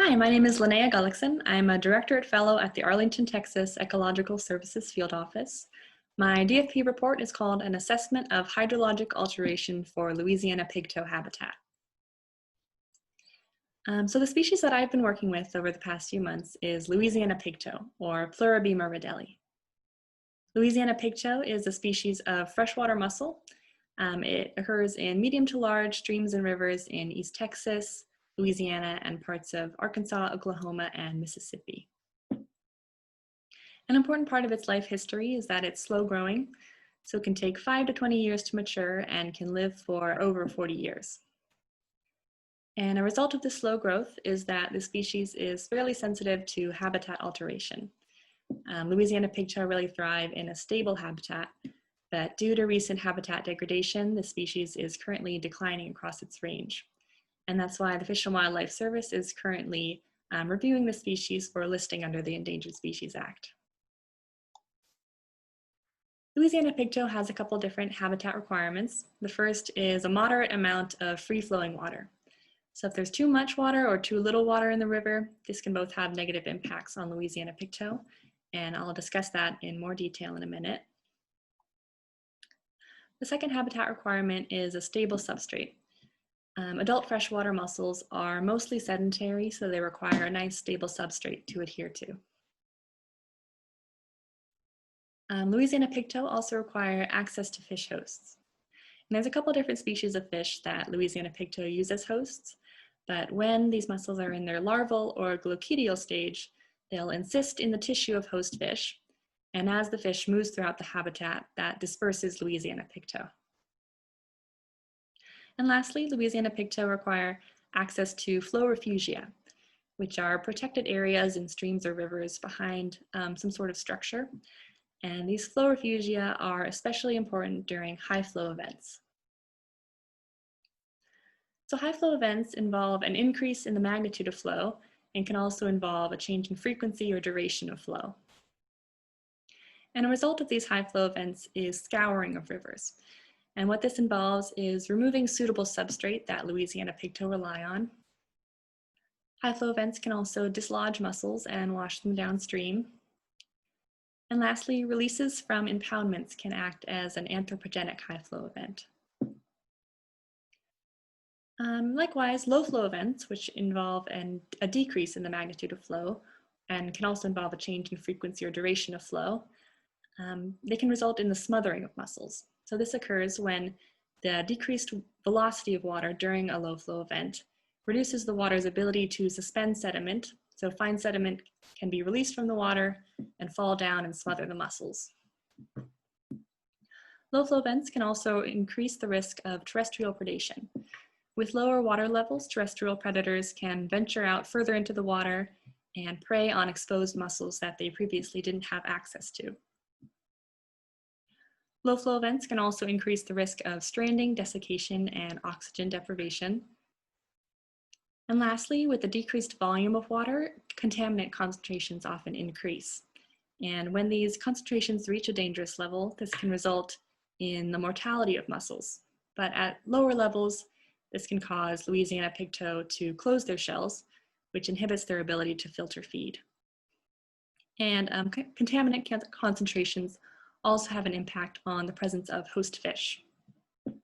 Hi, my name is Linnéa Gullikson. I'm a Directorate Fellow at the Arlington, Texas Ecological Services Field Office. My DFP report is called An Assessment of Hydrologic Alteration for Louisiana Pigtoe Habitat. So the species that I've been working with over the past few months is Louisiana pigtoe, or Pluribema ridelli. Louisiana pigtoe is a species of freshwater mussel. It occurs in medium to large streams and rivers in East Texas, Louisiana, and parts of Arkansas, Oklahoma, and Mississippi. An important part of its life history is that it's slow growing, so it can take 5 to 20 years to mature and can live for over 40 years. And a result of this slow growth is that the species is fairly sensitive to habitat alteration. Louisiana pigtoe really thrive in a stable habitat, but due to recent habitat degradation, the species is currently declining across its range. And that's why the Fish and Wildlife Service is currently reviewing the species for listing under the Endangered Species Act. Louisiana pigtoe has a couple different habitat requirements. The first is a moderate amount of free-flowing water. So if there's too much water or too little water in the river, this can both have negative impacts on Louisiana pigtoe, and I'll discuss that in more detail in a minute. The second habitat requirement is a stable substrate. Adult freshwater mussels are mostly sedentary, so they require a nice stable substrate to adhere to. Louisiana pigtoe also require access to fish hosts. And there's a couple different species of fish that Louisiana pigtoe use as hosts, but when these mussels are in their larval or glochidial stage, they'll encyst in the tissue of host fish, and as the fish moves throughout the habitat, that disperses Louisiana pigtoe. And lastly, Louisiana pigtoe require access to flow refugia, which are protected areas in streams or rivers behind some sort of structure. And these flow refugia are especially important during high flow events. So high flow events involve an increase in the magnitude of flow and can also involve a change in frequency or duration of flow. And a result of these high flow events is scouring of rivers. And what this involves is removing suitable substrate that Louisiana pigtoe rely on. High flow events can also dislodge mussels and wash them downstream. And lastly, releases from impoundments can act as an anthropogenic high flow event. Likewise, low flow events, which involve a decrease in the magnitude of flow and can also involve a change in frequency or duration of flow, they can result in the smothering of mussels. So this occurs when the decreased velocity of water during a low flow event reduces the water's ability to suspend sediment. So fine sediment can be released from the water and fall down and smother the mussels. Low flow events can also increase the risk of terrestrial predation. With lower water levels, terrestrial predators can venture out further into the water and prey on exposed mussels that they previously didn't have access to. Low flow events can also increase the risk of stranding, desiccation, and oxygen deprivation. And lastly, with the decreased volume of water, contaminant concentrations often increase. And when these concentrations reach a dangerous level, this can result in the mortality of mussels. But at lower levels, this can cause Louisiana pigtoe to close their shells, which inhibits their ability to filter feed. And contaminant concentrations also have an impact on the presence of host fish. And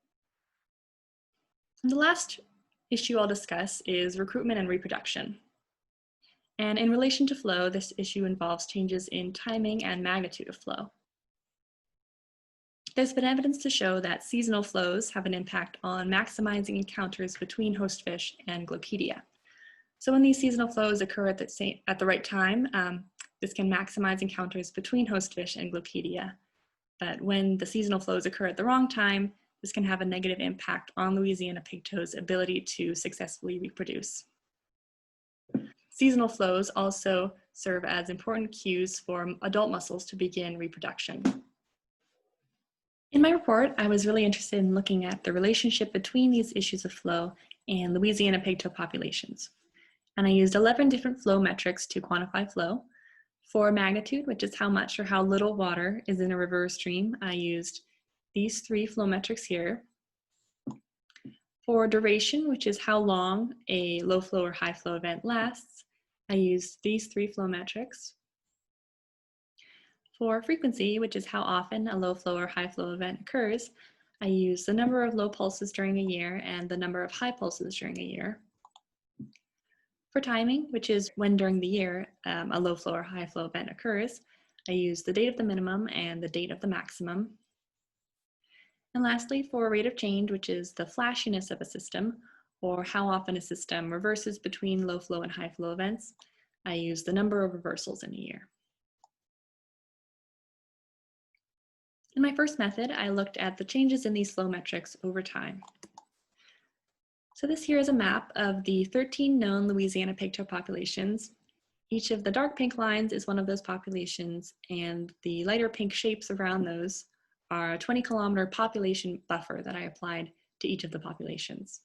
the last issue I'll discuss is recruitment and reproduction. And in relation to flow, this issue involves changes in timing and magnitude of flow. There's been evidence to show that seasonal flows have an impact on maximizing encounters between host fish and glochidia. So when these seasonal flows occur at the right time, this can maximize encounters between host fish and glochidia. But when the seasonal flows occur at the wrong time, this can have a negative impact on Louisiana pigtoe's ability to successfully reproduce. Seasonal flows also serve as important cues for adult mussels to begin reproduction. In my report, I was really interested in looking at the relationship between these issues of flow and Louisiana pigtoe populations. And I used 11 different flow metrics to quantify flow. For magnitude, which is how much or how little water is in a river or stream, I used these 3 flow metrics here. For duration, which is how long a low flow or high flow event lasts, I use these three flow metrics. For frequency, which is how often a low flow or high flow event occurs, I use the number of low pulses during a year and the number of high pulses during a year. For timing, which is when during the year a low flow or high flow event occurs, I use the date of the minimum and the date of the maximum. And lastly, for rate of change, which is the flashiness of a system, or how often a system reverses between low flow and high flow events, I use the number of reversals in a year. In my first method, I looked at the changes in these flow metrics over time. So this here is a map of the 13 known Louisiana pigtail populations. Each of the dark pink lines is one of those populations, and the lighter pink shapes around those are a 20-kilometer population buffer that I applied to each of the populations.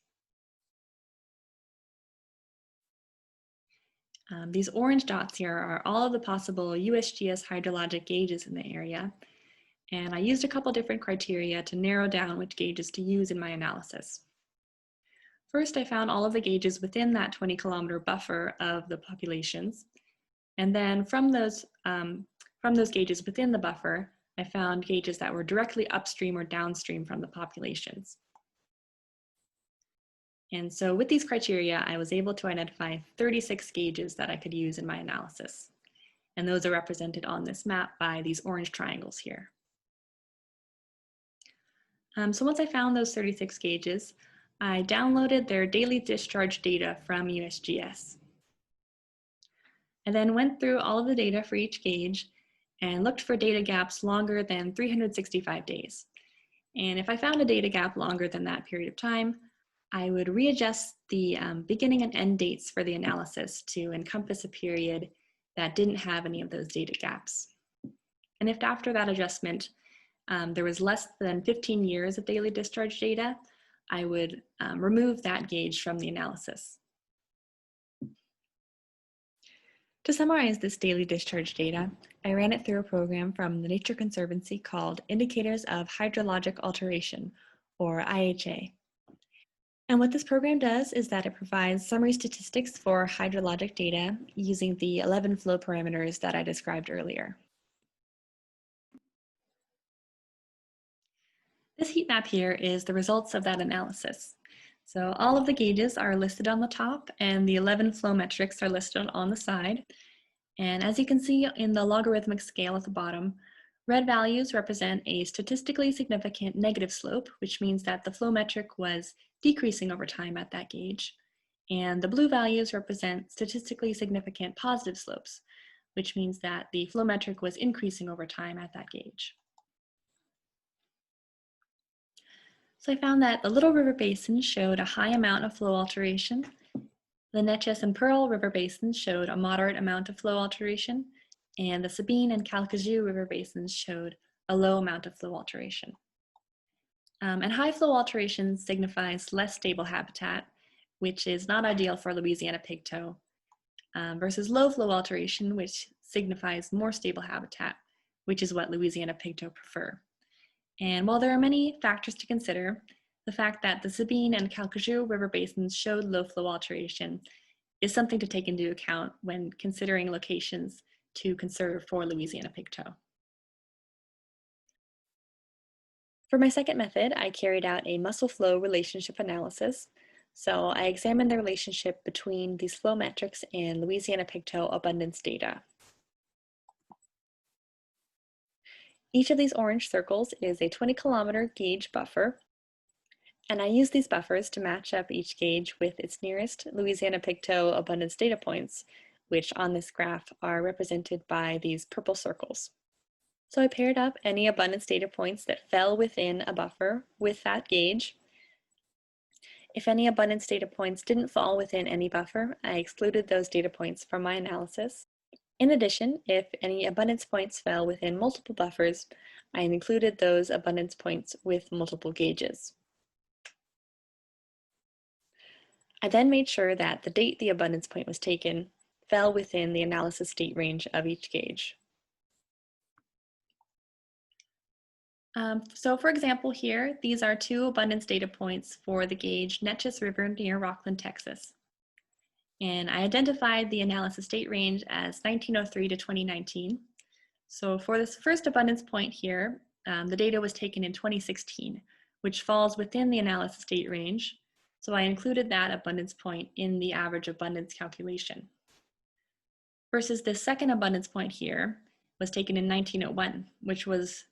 These orange dots here are all of the possible USGS hydrologic gauges in the area, and I used a couple different criteria to narrow down which gauges to use in my analysis. First, I found all of the gauges within that 20-kilometer buffer of the populations, and then from those gauges within the buffer, I found gauges that were directly upstream or downstream from the populations. And so with these criteria, I was able to identify 36 gauges that I could use in my analysis. And those are represented on this map by these orange triangles here. So once I found those 36 gauges, I downloaded their daily discharge data from USGS. I then went through all of the data for each gauge and looked for data gaps longer than 365 days. And if I found a data gap longer than that period of time, I would readjust the beginning and end dates for the analysis to encompass a period that didn't have any of those data gaps. And if after that adjustment, there was less than 15 years of daily discharge data, I would remove that gauge from the analysis. To summarize this daily discharge data, I ran it through a program from the Nature Conservancy called Indicators of Hydrologic Alteration, or IHA. And what this program does is that it provides summary statistics for hydrologic data using the 11 flow parameters that I described earlier. This heat map here is the results of that analysis. So all of the gauges are listed on the top and the 11 flow metrics are listed on the side. And as you can see in the logarithmic scale at the bottom, red values represent a statistically significant negative slope, which means that the flow metric was decreasing over time at that gauge. And the blue values represent statistically significant positive slopes, which means that the flow metric was increasing over time at that gauge. So I found that the Little River Basin showed a high amount of flow alteration. The Neches and Pearl River Basins showed a moderate amount of flow alteration, and the Sabine and Calcasieu River Basins showed a low amount of flow alteration. And high flow alteration signifies less stable habitat, which is not ideal for Louisiana pigtoe, versus low flow alteration, which signifies more stable habitat, which is what Louisiana pigtoe prefer. And while there are many factors to consider, the fact that the Sabine and Calcasieu River Basins showed low flow alteration is something to take into account when considering locations to conserve for Louisiana pigtoe. For my second method, I carried out a muscle flow relationship analysis. So I examined the relationship between these flow metrics and Louisiana pigtoe abundance data. Each of these orange circles is a 20-kilometer gauge buffer, and I use these buffers to match up each gauge with its nearest Louisiana pigtoe abundance data points, which on this graph are represented by these purple circles. So I paired up any abundance data points that fell within a buffer with that gauge. If any abundance data points didn't fall within any buffer, I excluded those data points from my analysis. In addition, if any abundance points fell within multiple buffers, I included those abundance points with multiple gauges. I then made sure that the date the abundance point was taken fell within the analysis date range of each gauge. So for example here, these are two abundance data points for the gauge Neches River near Rockland, Texas. And I identified the analysis date range as 1903 to 2019. So for this first abundance point here, the data was taken in 2016, which falls within the analysis date range. So I included that abundance point in the average abundance calculation. Versus the second abundance point here was taken in 1901, which was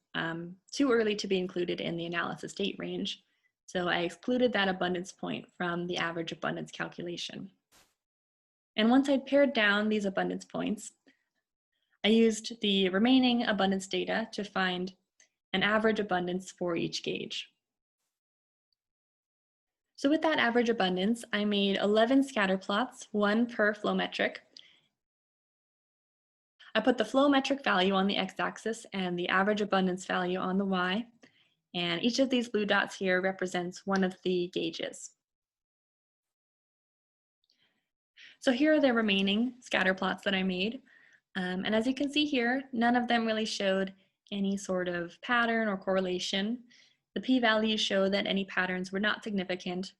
too early to be included in the analysis date range. So I excluded that abundance point from the average abundance calculation. And once I'd pared down these abundance points, I used the remaining abundance data to find an average abundance for each gauge. So with that average abundance, I made 11 scatter plots, one per flow metric. I put the flow metric value on the x-axis and the average abundance value on the y, and each of these blue dots here represents one of the gauges. So here are the remaining scatter plots that I made. And as you can see here, none of them really showed any sort of pattern or correlation. The p-values show that any patterns were not significant.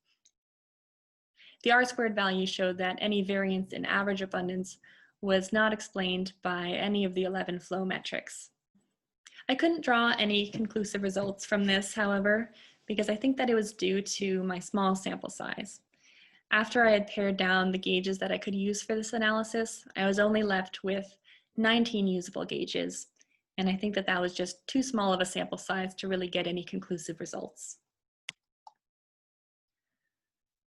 The r-squared value showed that any variance in average abundance was not explained by any of the 11 flow metrics. I couldn't draw any conclusive results from this, however, because I think that it was due to my small sample size. After I had pared down the gauges that I could use for this analysis, I was only left with 19 usable gauges, and I think that that was just too small of a sample size to really get any conclusive results.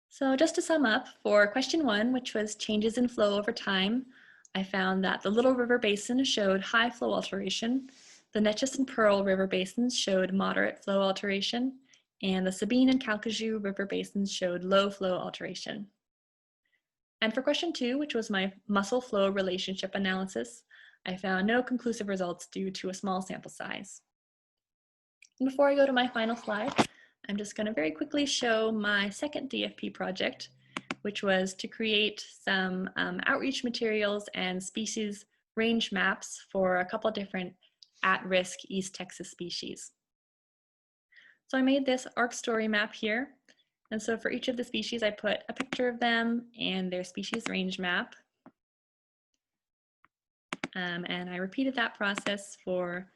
So just to sum up, for question 1, which was changes in flow over time, I found that the Little River Basin showed high flow alteration, the Neches and Pearl River Basins showed moderate flow alteration, and the Sabine and Calcasieu River Basins showed low flow alteration. And for question 2, which was my muscle flow relationship analysis, I found no conclusive results due to a small sample size. And before I go to my final slide, I'm just going to very quickly show my second DFP project, which was to create some outreach materials and species range maps for a couple different at-risk East Texas species. So I made this ARC story map here. And so for each of the species, I put a picture of them and their species range map. And I repeated that process for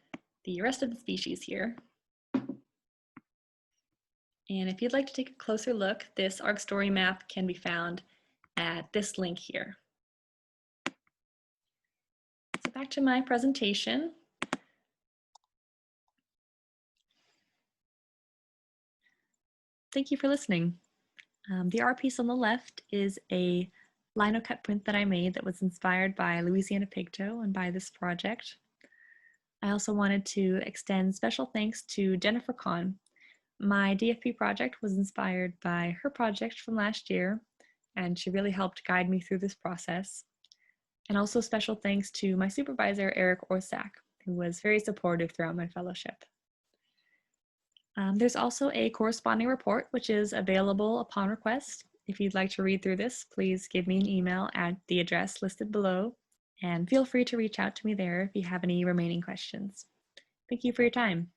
the rest of the species here. And if you'd like to take a closer look, this ARC story map can be found at this link here. So back to my presentation. Thank you for listening. The art piece on the left is a lino cut print that I made that was inspired by Louisiana pigtoe and by this project. I also wanted to extend special thanks to Jennifer Kahn. My DFP project was inspired by her project from last year, and she really helped guide me through this process. And also special thanks to my supervisor, Eric Orsak, who was very supportive throughout my fellowship. There's also a corresponding report, which is available upon request. If you'd like to read through this, please give me an email at the address listed below, and feel free to reach out to me there if you have any remaining questions. Thank you for your time.